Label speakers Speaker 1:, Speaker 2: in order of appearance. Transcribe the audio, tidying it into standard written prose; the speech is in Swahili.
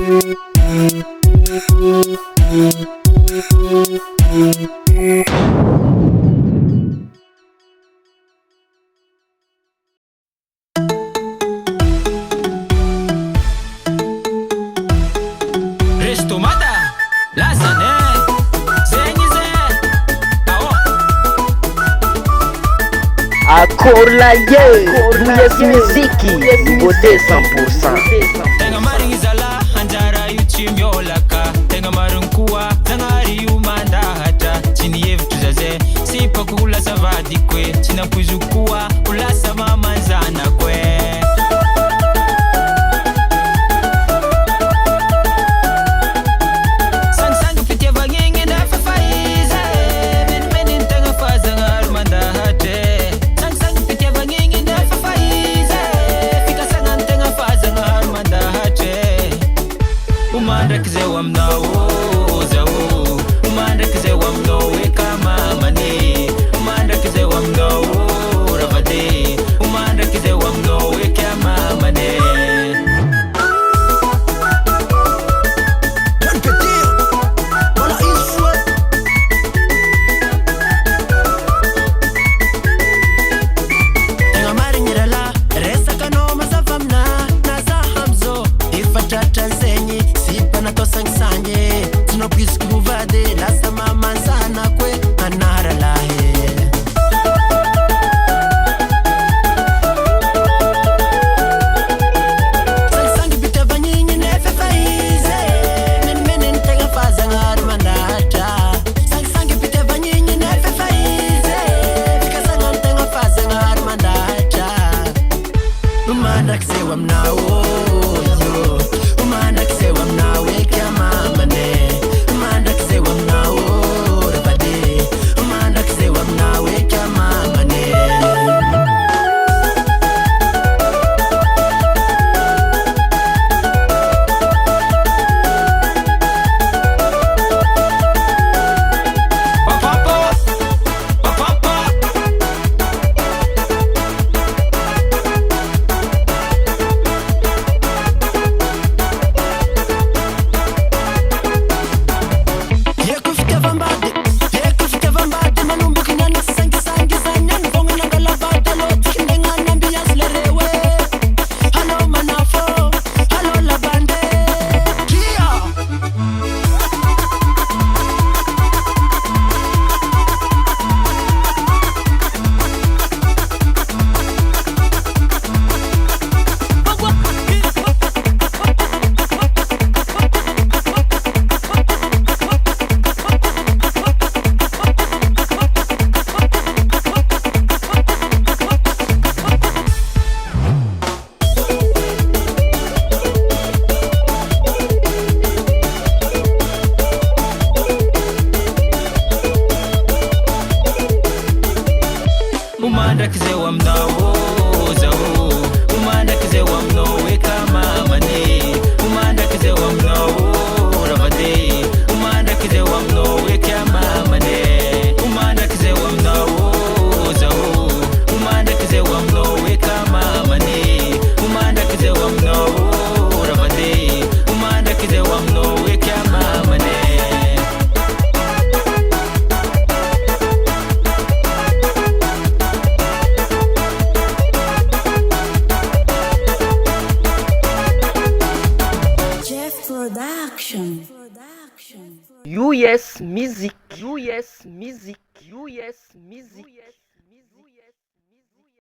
Speaker 1: LAHY ZANAY, zegny zay.
Speaker 2: Accord lahye, Gasy musique, nouveauté 100%.
Speaker 1: Tegna marigny zalahy anjara io tsy miolaka. Tegna marigny koa zagnahary io mandahatra. Tsy nihevitry zazay sipako ho lasa vadiko e. Tsy nampoizo koa ho lasa mamanzanako e. MANDRAKIZAY aminao zao, MANDRAKIZAY aminao eka mamane, MANDRAKIZAY aminao ravade, MANDRAKIZAY aminao eka mamane. JHON PETY, voilà une fois. Tegna marigny ralahy resaka anao mazava amina na zaho amizao efa tratra zegny. Natao sangisangy tsy nampoiziko movady lasa mamanzanako e anara lahy. Sangisangy bitiavagn'igny nefa efa izy menimeny ny tegna fa zagnahary mandahatra. Sangisangy bitiavagn'igny nefa efa izy fikazagna ny tegna fa zagnahary mandahatra. MANDRAKIZAY aminao MANDRAKIZAY aminao eka mamane, MANDRAKIZAY aminao ravade, MANDRAKIZAY aminao eka mamane. MANDRAKIZAY aminao zao, MANDRAKIZAY aminao eka mamane, MANDRAKIZAY aminao ravade, MANDRAKIZAY aminao eka mamane, MANDRAKIZAY aminao zao, MANDRAKIZAY aminao eka mamane, MANDRAKIZAY aminao ravade, MANDRAKIZAY aminao eka mamane.
Speaker 2: US musique, US musique, US musique.